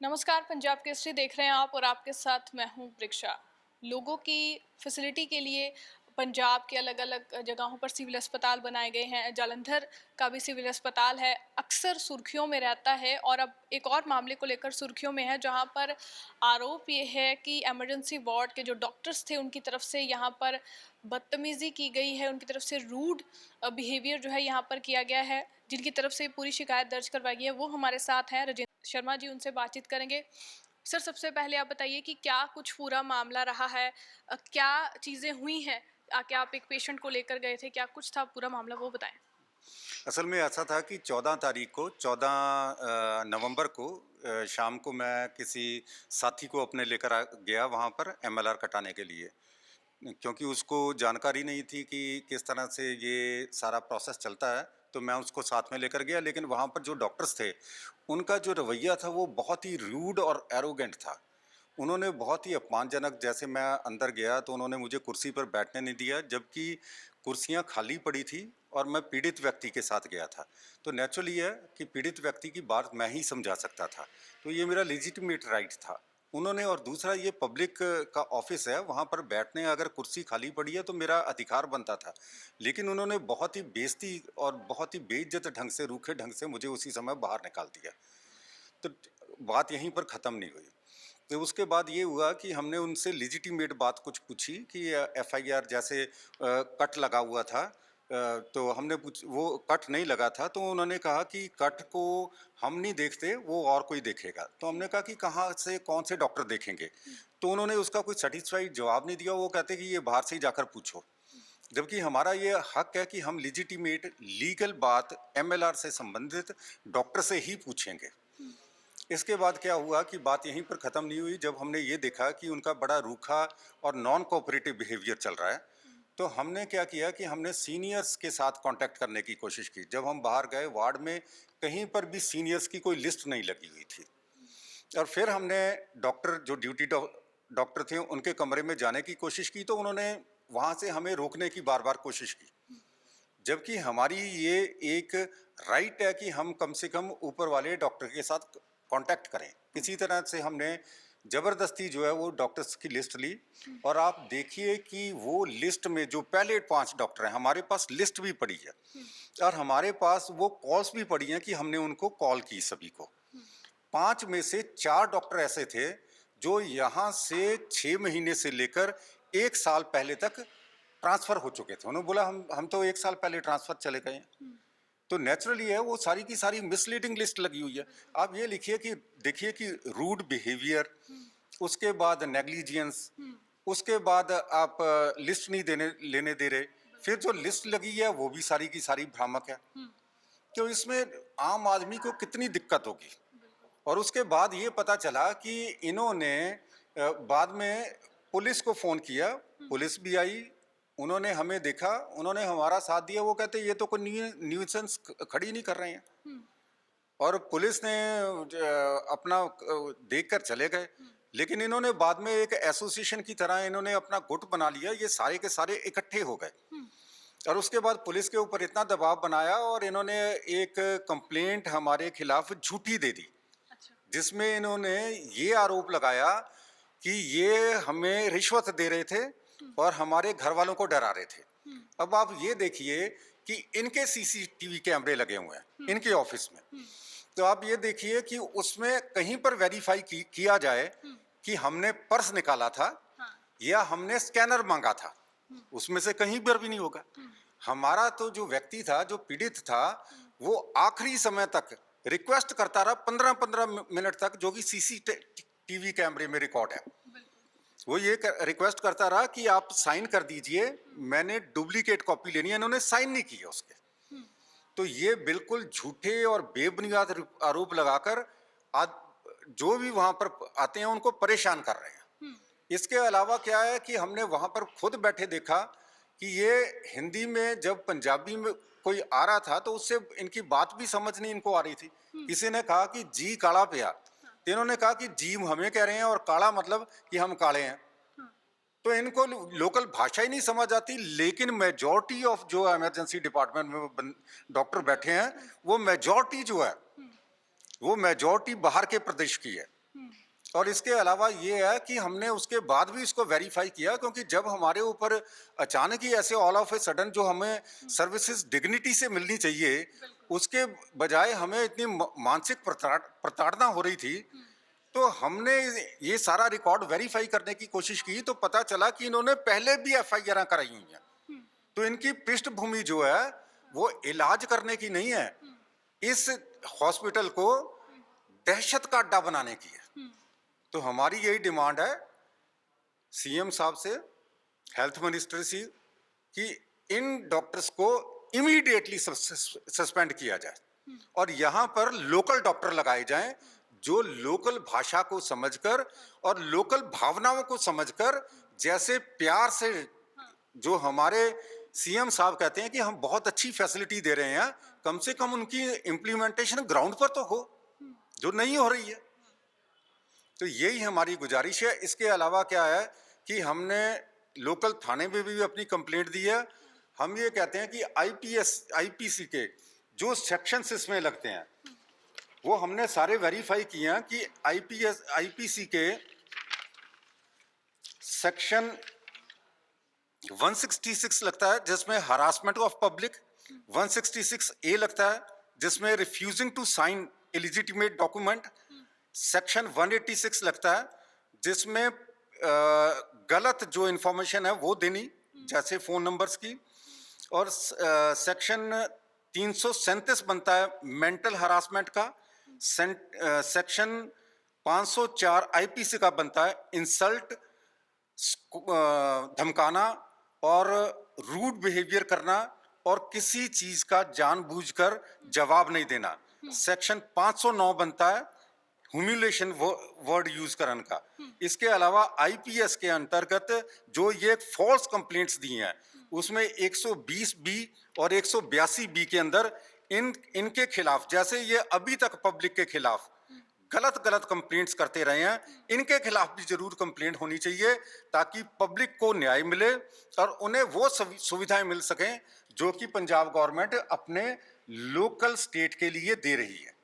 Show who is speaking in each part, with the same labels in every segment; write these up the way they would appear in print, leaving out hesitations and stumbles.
Speaker 1: नमस्कार, पंजाब केसरी देख रहे हैं आप और आपके साथ मैं हूं प्रेक्षा। लोगों की फैसिलिटी के लिए पंजाब के अलग अलग जगहों पर सिविल अस्पताल बनाए गए हैं। जालंधर का भी सिविल अस्पताल है, अक्सर सुर्खियों में रहता है और अब एक और मामले को लेकर सुर्खियों में है, जहां पर आरोप ये है कि इमरजेंसी वार्ड के जो डॉक्टर्स थे उनकी तरफ से यहां पर बदतमीज़ी की गई है, उनकी तरफ से रूड बिहेवियर जो है यहाँ पर किया गया है। जिनकी तरफ से पूरी शिकायत दर्ज करवाई गई है वो हमारे साथ हैं राजेंद्र शर्मा जी, उनसे बातचीत करेंगे। सर, सबसे पहले आप बताइए कि क्या कुछ पूरा मामला रहा है, क्या चीज़ें हुई हैं? क्या आप एक पेशेंट को लेकर गए थे, क्या कुछ था पूरा मामला, वो बताएं।
Speaker 2: असल में ऐसा था कि 14 तारीख को 14 नवंबर को शाम को मैं किसी साथी को अपने लेकर गया वहाँ पर एमएलआर कटाने के लिए, क्योंकि उसको जानकारी नहीं थी कि किस तरह से ये सारा प्रोसेस चलता है। तो मैं उसको साथ में लेकर गया, लेकिन वहाँ पर जो डॉक्टर्स थे उनका जो रवैया था वो बहुत ही रूड और एरोगेंट था। उन्होंने बहुत ही अपमानजनक, जैसे मैं अंदर गया तो उन्होंने मुझे कुर्सी पर बैठने नहीं दिया, जबकि कुर्सियां खाली पड़ी थी और मैं पीड़ित व्यक्ति के साथ गया था। तो नेचुरली है कि पीड़ित व्यक्ति की बात मैं ही समझा सकता था, तो ये मेरा लेजिटिमेट राइट था। उन्होंने, और दूसरा ये पब्लिक का ऑफिस है, वहाँ पर बैठने अगर कुर्सी खाली पड़ी है तो मेरा अधिकार बनता था। लेकिन उन्होंने बहुत ही बेइज्जती और बहुत ही बेइज्जत ढंग से, रूखे ढंग से मुझे उसी समय बाहर निकाल दिया। तो बात यहीं पर ख़त्म नहीं हुई। तो उसके बाद ये हुआ कि हमने उनसे लेजिटिमेट बात कुछ पूछी कि एफआईआर जैसे कट लगा हुआ था, तो हमने वो कट नहीं लगा था, तो उन्होंने कहा कि कट को हम नहीं देखते, वो और कोई देखेगा। तो हमने कहा कि कहाँ से, कौन से डॉक्टर देखेंगे? तो उन्होंने उसका कोई सेटिस्फाइड जवाब नहीं दिया। वो कहते कि ये बाहर से ही जाकर पूछो, जबकि हमारा ये हक है कि हम लेजिटिमेट लीगल बात एमएलआर से संबंधित डॉक्टर से ही पूछेंगे। इसके बाद क्या हुआ कि बात यहीं पर ख़त्म नहीं हुई। जब हमने ये देखा कि उनका बड़ा रूखा और नॉन कोऑपरेटिव बिहेवियर चल रहा है, तो हमने क्या किया कि हमने सीनियर्स के साथ कांटेक्ट करने की कोशिश की। जब हम बाहर गए, वार्ड में कहीं पर भी सीनियर्स की कोई लिस्ट नहीं लगी हुई थी। और फिर हमने डॉक्टर, जो ड्यूटी डॉक्टर थे, उनके कमरे में जाने की कोशिश की, तो उन्होंने वहाँ से हमें रोकने की बार बार कोशिश की, जबकि हमारी ये एक राइट है कि हम कम से कम ऊपर वाले डॉक्टर के साथ कांटेक्ट करें। किसी तरह से हमने ज़बरदस्ती जो है वो डॉक्टर्स की लिस्ट ली, और आप देखिए कि वो लिस्ट में जो पहले 5 डॉक्टर हैं, हमारे पास लिस्ट भी पड़ी है और हमारे पास वो कॉल्स भी पड़ी हैं कि हमने उनको कॉल की सभी को। 5 में से 4 डॉक्टर ऐसे थे जो यहाँ से 6 महीने से लेकर 1 साल पहले तक ट्रांसफ़र हो चुके थे। उन्होंने बोला हम तो 1 साल पहले ट्रांसफ़र चले गए हैं। तो नेचुरली है, वो सारी की सारी मिसलीडिंग लिस्ट लगी हुई है। आप ये लिखिए कि, देखिए कि रूड बिहेवियर, उसके बाद नेग्लिजियंस, उसके बाद आप लिस्ट नहीं लेने दे रहे, फिर जो लिस्ट लगी है वो भी सारी की सारी भ्रामक है। तो इसमें आम आदमी को कितनी दिक्कत होगी। और उसके बाद ये पता चला कि इन्होंने बाद में पुलिस को फ़ोन किया, पुलिस भी आई, उन्होंने हमें देखा, उन्होंने हमारा साथ दिया। वो कहते ये तो कोई न्यूसेंस खड़ी नहीं कर रहे हैं, और पुलिस ने अपना देख कर चले गए। लेकिन इन्होंने बाद में एक एसोसिएशन की तरह इन्होंने अपना गुट बना लिया, ये सारे के सारे इकट्ठे हो गए, और उसके बाद पुलिस के ऊपर इतना दबाव बनाया और इन्होंने एक कंप्लेंट हमारे खिलाफ झूठी दे दी, जिसमें इन्होंने ये आरोप लगाया कि ये हमें रिश्वत दे रहे थे और हमारे घर वालों को डरा रहे थे। अब आप ये देखिए कि इनके सीसीटीवी कैमरे लगे हुए हैं इनके ऑफिस में, तो आप ये देखिए कि उसमें कहीं पर वेरीफाई किया जाए कि हमने पर्स निकाला था या हमने स्कैनर मांगा था, उसमें से कहीं पर भी नहीं होगा। हमारा तो जो व्यक्ति था, जो पीड़ित था, वो आखिरी समय तक रिक्वेस्ट करता रहा, 15-15 मिनट तक, जो कि सीसीटीवी कैमरे में रिकॉर्ड है। वो ये रिक्वेस्ट करता रहा कि आप साइन कर दीजिए, मैंने डुप्लीकेट कॉपी लेनी है। इन्होंने साइन नहीं किया उसके। तो ये बिल्कुल झूठे और बेबुनियाद आरोप लगाकर जो भी वहां पर आते हैं उनको परेशान कर रहे हैं। इसके अलावा क्या है कि हमने वहां पर खुद बैठे देखा कि ये हिंदी में जब पंजाबी में कोई आ रहा था तो उससे इनकी बात भी समझ नहीं इनको आ रही थी। किसी ने कहा कि जी काला पिया, तो इन्होंने कहा कि जी हमें कह रहे हैं और काला मतलब कि हम काले हैं। तो इनको लोकल भाषा ही नहीं समझ आती। लेकिन मेजॉरिटी ऑफ जो इमरजेंसी डिपार्टमेंट में डॉक्टर बैठे हैं, वो मेजॉरिटी जो है वो मेजॉरिटी बाहर के प्रदेश की है। और इसके अलावा ये है कि हमने उसके बाद भी इसको वेरीफाई किया, क्योंकि जब हमारे ऊपर अचानक ही ऐसे ऑल ऑफ ए सडन जो हमें सर्विसेज डिग्निटी से मिलनी चाहिए, उसके बजाय हमें इतनी मानसिक प्रताड़ना हो रही थी, तो हमने ये सारा रिकॉर्ड वेरीफाई करने की कोशिश की, तो पता चला कि इन्होंने पहले भी एफआईआर कराई हुई हैं। तो इनकी पृष्ठभूमि जो है वो इलाज करने की नहीं है, इस हॉस्पिटल को दहशत का अड्डा बनाने की है। तो हमारी यही डिमांड है सीएम साहब से, हेल्थ मिनिस्टर से, कि इन डॉक्टर्स को इमीडिएटली सस्पेंड किया जाए और यहाँ पर लोकल डॉक्टर लगाए जाएं, जो लोकल भाषा को समझकर और लोकल भावनाओं को समझकर, जैसे प्यार से जो हमारे सीएम साहब कहते हैं कि हम बहुत अच्छी फैसिलिटी दे रहे हैं, कम से कम उनकी इम्प्लीमेंटेशन ग्राउंड पर तो हो, जो नहीं हो रही है। तो यही हमारी गुजारिश है। इसके अलावा क्या है कि हमने लोकल थाने में भी अपनी कंप्लेंट दी है। हम ये कहते हैं कि आईपीसी के जो सेक्शंस इसमें लगते हैं वो हमने सारे वेरीफाई किए हैं कि आईपीसी के सेक्शन 166 लगता है जिसमें हरासमेंट ऑफ पब्लिक, 166 ए लगता है जिसमें refusing to sign illegitimate document, section 186 लगता है जिसमें गलत जो इंफॉर्मेशन है वो देनी, जैसे फोन नंबर्स की, और सेक्शन 337 बनता है मेंटल हरासमेंट का, सेक्शन 504 आईपीसी का बनता है इंसल्ट, धमकाना और रूड बिहेवियर करना और किसी चीज का जानबूझकर जवाब नहीं देना। सेक्शन 509 बनता है ह्यूमिलेशन वर्ड यूज करने का। इसके अलावा आईपीएस के अंतर्गत जो ये फॉल्स कंप्लेंट्स दी हैं उसमें 120 बी और 182 बी के अंदर इनके खिलाफ, जैसे ये अभी तक पब्लिक के खिलाफ गलत कंप्लेंट्स करते रहे हैं, इनके खिलाफ भी जरूर कंप्लेंट होनी चाहिए ताकि पब्लिक को न्याय मिले और उन्हें वो सुविधाएं मिल सकें जो कि पंजाब गवर्नमेंट अपने लोकल स्टेट के लिए दे रही है।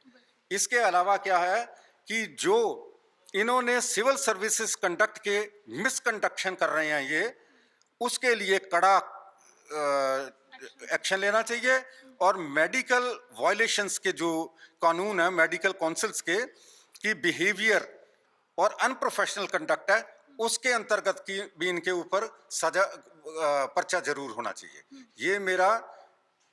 Speaker 2: इसके अलावा क्या है कि जो इन्होंने सिविल सर्विसेज कंडक्ट के मिसकंडक्शन कर रहे हैं ये, उसके लिए कड़ा एक्शन लेना चाहिए और मेडिकल वायलेशंस के जो कानून है मेडिकल काउंसिल्स के की बिहेवियर और अनप्रोफेशनल कंडक्ट है उसके अंतर्गत की भी इनके ऊपर सजा पर्चा जरूर होना चाहिए। ये मेरा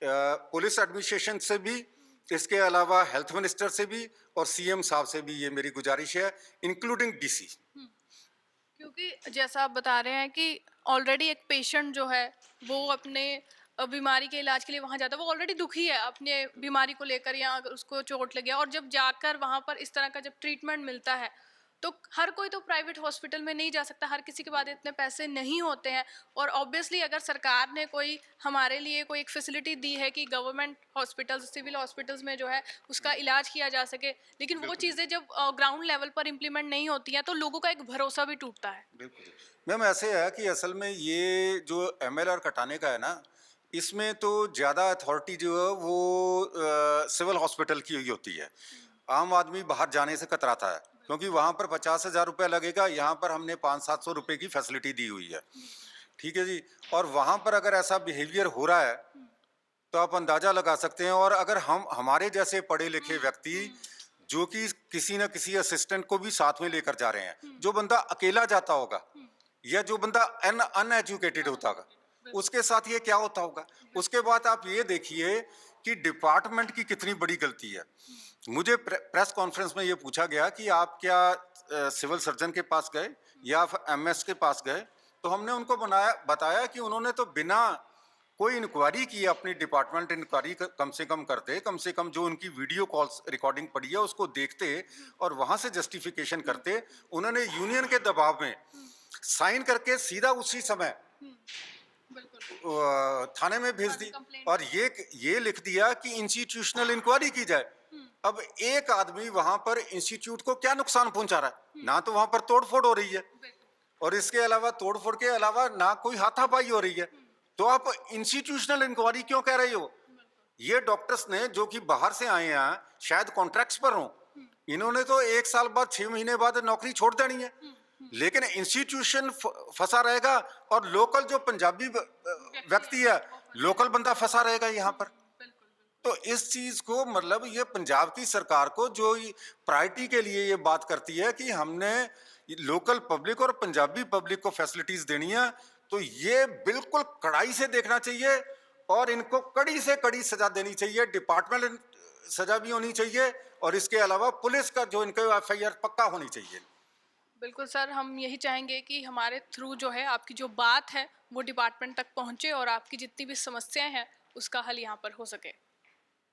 Speaker 2: पुलिस एडमिनिस्ट्रेशन से भी, इसके अलावा हेल्थ मिनिस्टर से भी और सीएम साहब से भी ये मेरी गुजारिश है, इंक्लूडिंग डीसी।
Speaker 1: क्योंकि जैसा आप बता रहे हैं कि ऑलरेडी एक पेशेंट जो है वो अपने बीमारी के इलाज के लिए वहाँ जाता है, वो ऑलरेडी दुखी है अपने बीमारी को लेकर या अगर उसको चोट लग गया, और जब जाकर वहाँ पर इस तरह का जब ट्रीटमेंट मिलता है तो हर कोई तो प्राइवेट हॉस्पिटल में नहीं जा सकता, हर किसी के पास इतने पैसे नहीं होते हैं। और ऑब्वियसली अगर सरकार ने कोई हमारे लिए कोई एक फैसिलिटी दी है कि गवर्नमेंट हॉस्पिटल्स, सिविल हॉस्पिटल्स में जो है उसका इलाज किया जा सके, लेकिन वो चीज़ें जब ग्राउंड लेवल पर इम्प्लीमेंट नहीं होती हैं तो लोगों का एक भरोसा भी टूटता है।
Speaker 2: बिल्कुल मैम, ऐसे है कि असल में ये जो एमएलआर कटाने का है ना, इसमें तो ज़्यादा अथॉरिटी जो है वो सिविल हॉस्पिटल की हुई होती है। आम आदमी बाहर जाने से कतराता है क्योंकि वहाँ पर 50,000 रुपये लगेगा, यहाँ पर हमने 500-700 रुपये की फैसिलिटी दी हुई है, ठीक है जी। और वहाँ पर अगर ऐसा बिहेवियर हो रहा है तो आप अंदाज़ा लगा सकते हैं। और अगर हमारे जैसे पढ़े लिखे व्यक्ति जो कि किसी न किसी असिस्टेंट को भी साथ में लेकर जा रहे हैं, जो बंदा अकेला जाता होगा या जो बंदा अनएजुकेटेड होता होगा, उसके साथ ये क्या होता होगा। उसके बाद आप ये देखिए कि डिपार्टमेंट की कितनी बड़ी गलती है। मुझे प्रेस कॉन्फ्रेंस में ये पूछा गया कि आप क्या सिविल सर्जन के पास गए या एमएस के पास गए, तो हमने उनको बताया कि उन्होंने तो बिना कोई इंक्वायरी की, अपनी डिपार्टमेंट इंक्वायरी कम से कम करते, कम से कम जो उनकी वीडियो कॉल्स रिकॉर्डिंग पड़ी है उसको देखते और वहाँ से जस्टिफिकेशन करते। उन्होंने यूनियन के दबाव में साइन करके सीधा उसी समय थाने में भेज दी और ये लिख दिया कि इंस्टीट्यूशनल इंक्वायरी की जाए। अब एक आदमी वहां पर इंस्टीट्यूट को क्या नुकसान पहुंचा रहा है? ना तो वहां पर तोड़फोड़ हो रही है और इसके अलावा तोड़फोड़ के अलावा ना कोई हाथापाई हो रही है, तो आप इंस्टीट्यूशनल इंक्वायरी क्यों कह रहे हो? ये डॉक्टर्स ने जो कि बाहर से आए हैं, शायद कॉन्ट्रैक्ट्स पर हों, इन्होंने तो 1 साल बाद 6 महीने बाद नौकरी छोड़ देनी है, लेकिन इंस्टीट्यूशन फंसा रहेगा और लोकल जो पंजाबी व्यक्ति है, लोकल बंदा फंसा रहेगा यहाँ पर। तो इस चीज को मतलब ये पंजाब की सरकार को जो प्रायोरिटी के लिए ये बात करती है कि हमने लोकल पब्लिक और पंजाबी पब्लिक को फैसिलिटीज देनी है, तो ये बिल्कुल कड़ाई से देखना चाहिए और इनको कड़ी से कड़ी सजा देनी चाहिए, डिपार्टमेंट सजा भी होनी चाहिए और इसके अलावा पुलिस का जो इनका एफआईआर पक्का होनी चाहिए।
Speaker 1: बिल्कुल सर, हम यही चाहेंगे कि हमारे थ्रू जो है आपकी जो बात है वो डिपार्टमेंट तक पहुंचे और आपकी जितनी भी समस्याएं हैं उसका हल यहाँ पर हो सके।